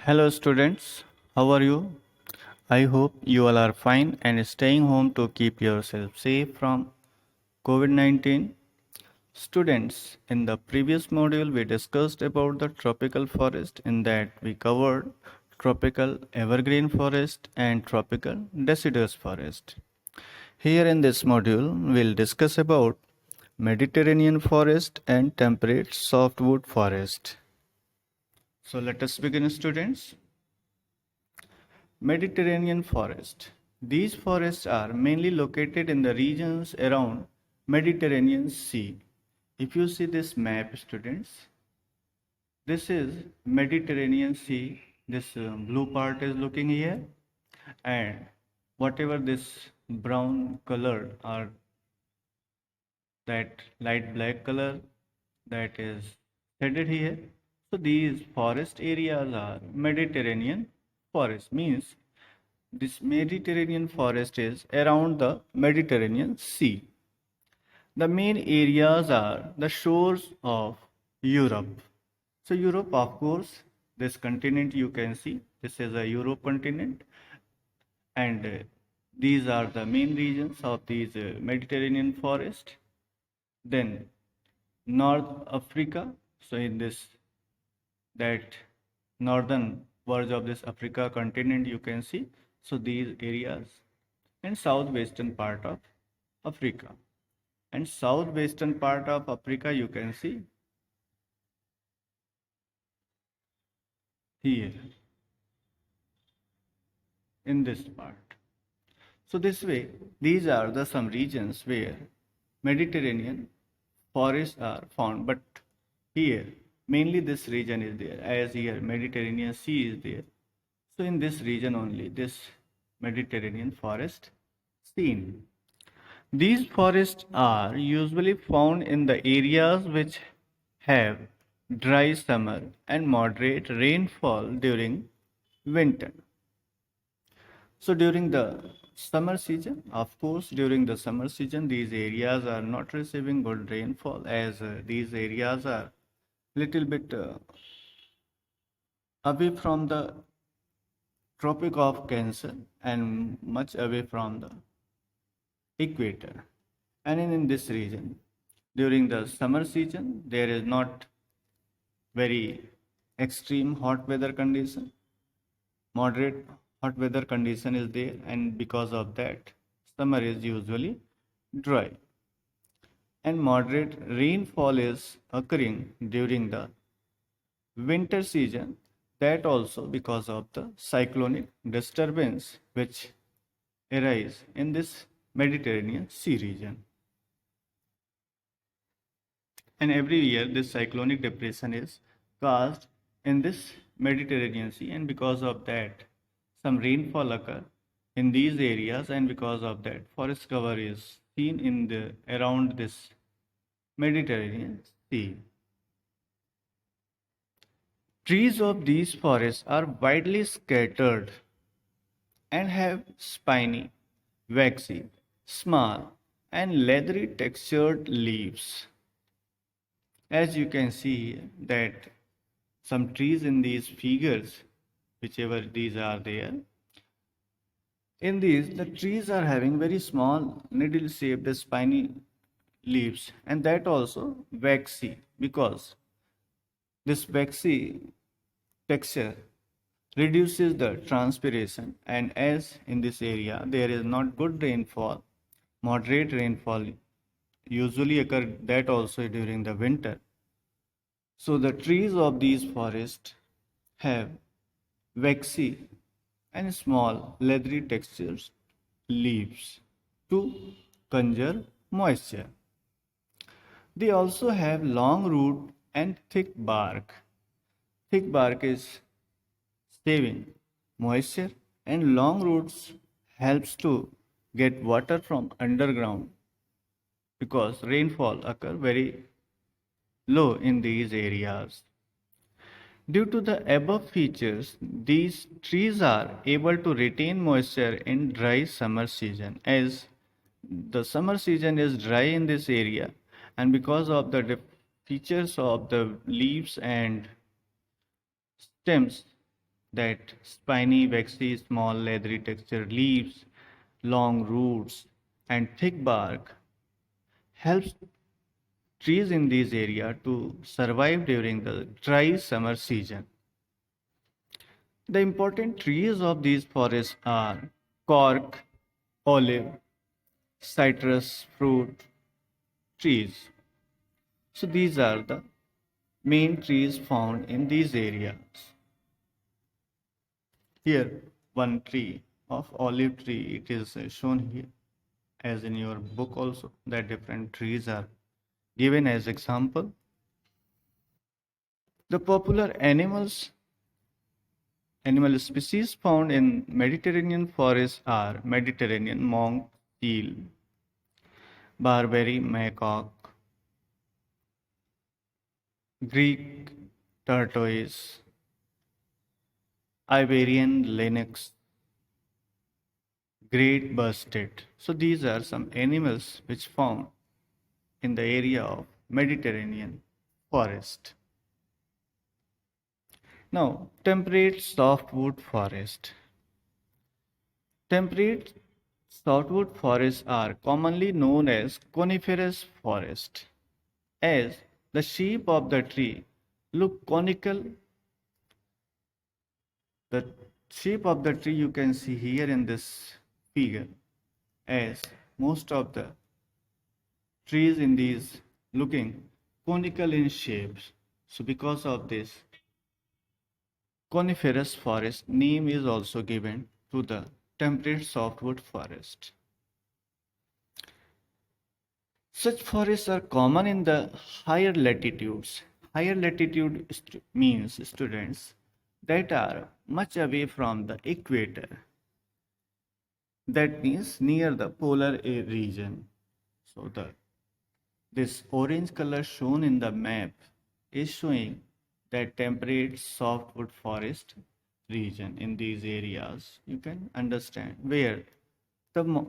Hello students, how are you? I hope you all are fine and staying home to keep yourself safe from COVID-19. Students, in the previous module we discussed about the tropical forest. In that we covered tropical evergreen forest and tropical deciduous forest. Here in this module we'll discuss about Mediterranean forest and temperate softwood forest. So let us begin students. Mediterranean forest. These forests are mainly located in the regions around Mediterranean Sea. If you see this map, students, this is Mediterranean Sea. This blue part is looking here, and whatever this brown color or that light black color that is shaded here. So these forest areas are Mediterranean forest, means this Mediterranean forest is around the Mediterranean Sea. The main areas are the shores of Europe. So Europe, of course, this continent you can see, this is a Europe continent, and these are the main regions of these Mediterranean forest. Then North Africa, so in this that northern verge of this Africa continent you can see, so these areas, and southwestern part of Africa. And southwestern part of Africa you can see here in this part. So this way, these are the some regions where Mediterranean forests are found, but here mainly this region is there, as here Mediterranean Sea is there. So in this region only this Mediterranean forest seen. These forests are usually found in the areas which have dry summer and moderate rainfall during winter. So during the summer season, of course, during the summer season, these areas are not receiving good rainfall, as these areas are little bit away from the Tropic of Cancer and much away from the equator. And in this region, during the summer season, there is not very extreme hot weather condition. Moderate hot weather condition is there, and because of that, summer is usually dry. And moderate rainfall is occurring during the winter season, that also because of the cyclonic disturbance which arise in this Mediterranean Sea region. And every year this cyclonic depression is caused in this Mediterranean Sea, and because of that some rainfall occur in these areas, and because of that forest cover is seen in the around this Mediterranean Sea. Trees of these forests are widely scattered and have spiny, waxy, small, and leathery textured leaves. As you can see that some trees in these figures, whichever these are there, in these the trees are having very small needle shaped spiny leaves, and that also waxy, because this waxy texture reduces the transpiration, and as in this area there is not good rainfall, moderate rainfall usually occur, that also during the winter. So the trees of these forests have waxy and small leathery textures leaves to conserve moisture. They also have long root and thick bark. Thick bark is saving moisture, and long roots helps to get water from underground, because rainfall occur very low in these areas. Due to the above features, these trees are able to retain moisture in dry summer season, as the summer season is dry in this area, and because of the features of the leaves and stems, that spiny, waxy, small, leathery textured leaves, long roots, and thick bark helps trees in this area to survive during the dry summer season. The important trees of these forests are cork, olive, citrus fruit trees. So these are the main trees found in these areas. Here, one tree of olive tree, it is shown here as in your book also that different trees are given as example. The popular animal species found in Mediterranean forests are Mediterranean monk, seal, Barbary macaque, Greek tortoise, Iberian lynx, great bastet. So these are some animals which found in the area of Mediterranean forest. Now, temperate softwood forest. Temperate softwood forests are commonly known as coniferous forest, as the shape of the tree look conical. The shape of the tree you can see here in this figure, as most of the trees in these looking conical in shapes. So because of this, coniferous forest name is also given to the temperate softwood forest. Such forests are common in the higher latitudes. Higher latitude means students that are much away from the equator. That means near the polar region. So this orange color shown in the map is showing that temperate softwood forest region in these areas. You can understand where the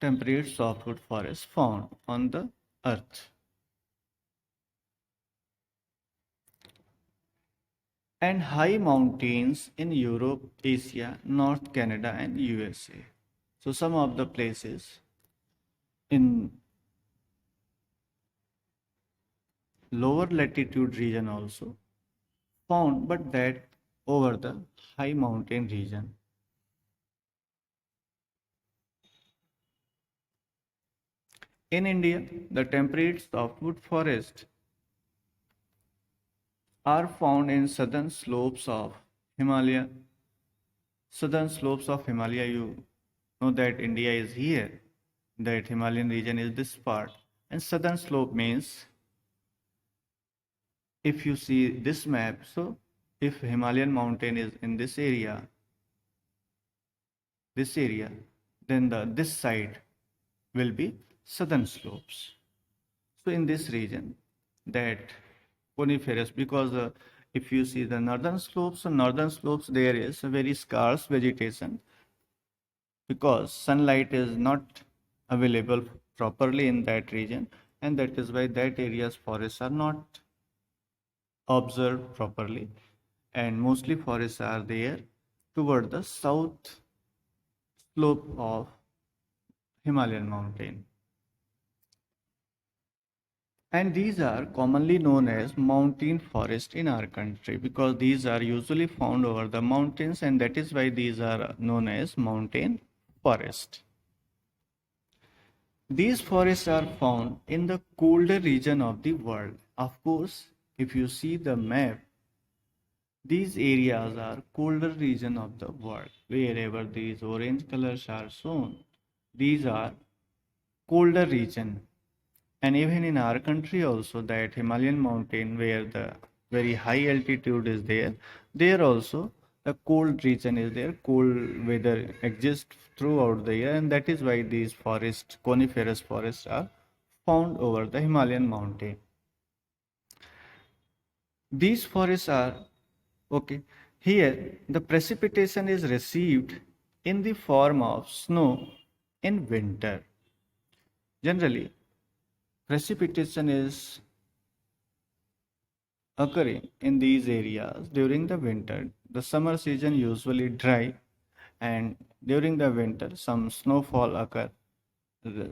temperate softwood forest found on the earth. And high mountains in Europe, Asia, North Canada, and USA. So, some of the places in lower latitude region also found, but that over the high mountain region. In India, the temperate softwood forests are found in southern slopes of Himalaya. Southern slopes of Himalaya, you know that India is here, that Himalayan region is this part, and southern slope means if you see this map, so if Himalayan mountain is in this area, then this side will be southern slopes. So in this region, that coniferous, because if you see the northern slopes, there is a very scarce vegetation because sunlight is not available properly in that region, and that is why that area's forests are not observed properly, and mostly forests are there toward the south slope of Himalayan mountain. And these are commonly known as mountain forest in our country because these are usually found over the mountains, and that is why these are known as mountain forest. These forests are found in the colder region of the world. Of course, if you see the map, these areas are colder region of the world. Wherever these orange colors are shown, these are colder region. And even in our country also, that Himalayan mountain where the very high altitude is there also the cold region is there, cold weather exists throughout the year, and that is why these forests, coniferous forests, are found over the Himalayan mountain. These forests are okay. Here, the precipitation is received in the form of snow in winter. Generally, precipitation is occurring in these areas during the winter. The summer season usually dry, and during the winter some snowfall occur, the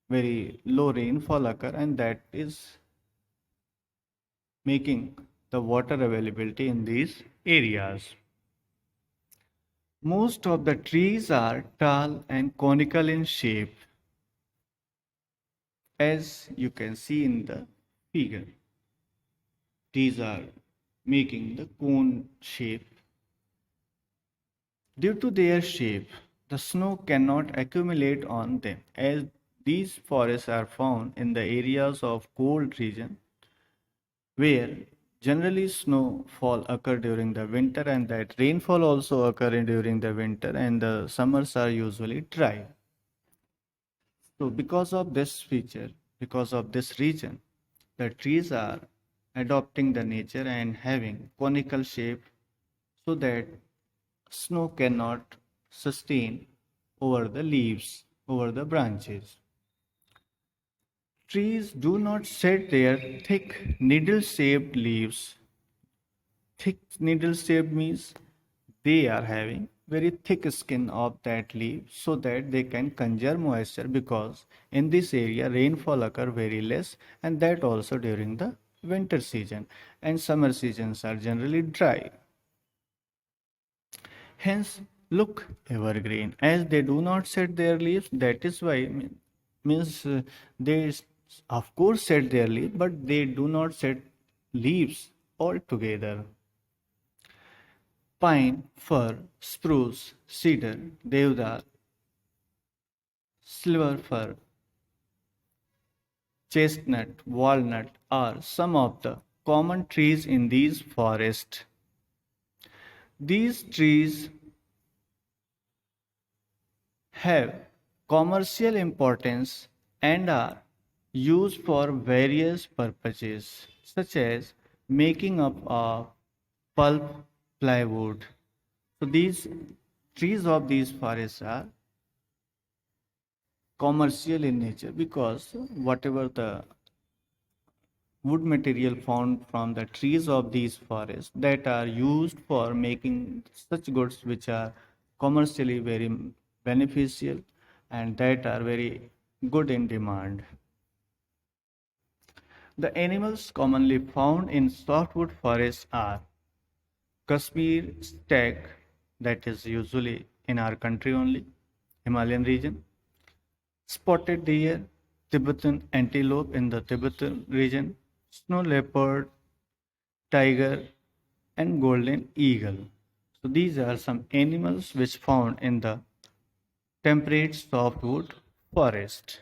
very low rainfall occur, and that is making the water availability in these areas. Most of the trees are tall and conical in shape, as you can see in the figure. These are making the cone shape. Due to their shape, the snow cannot accumulate on them, as these forests are found in the areas of cold region where generally snowfall occur during the winter, and that rainfall also occur during the winter, and the summers are usually dry. So because of this feature, because of this region, the trees are adopting the nature and having conical shape so that snow cannot sustain over the leaves, over the branches. Trees do not shed their thick needle shaped leaves. Thick needle shaped means they are having very thick skin of that leaf so that they can conserve moisture, because in this area rainfall occur very less, and that also during the winter season, and summer seasons are generally dry. Hence, look evergreen, as they do not shed their leaves. That is why means they of course shed their leaves, but they do not shed leaves altogether. Pine, fir, spruce, cedar, deodar, silver fir, chestnut, walnut are some of the common trees in these forests. These trees have commercial importance and are used for various purposes, such as making up of pulp, plywood. So these trees of these forests are commercial in nature, because whatever the wood material found from the trees of these forests that are used for making such goods which are commercially very beneficial and that are very good in demand. The animals commonly found in softwood forests are Kashmir stag, that is usually in our country only, Himalayan region, spotted deer, Tibetan antelope in the Tibetan region, snow leopard, tiger, and golden eagle. So these are some animals which found in the temperate softwood forest.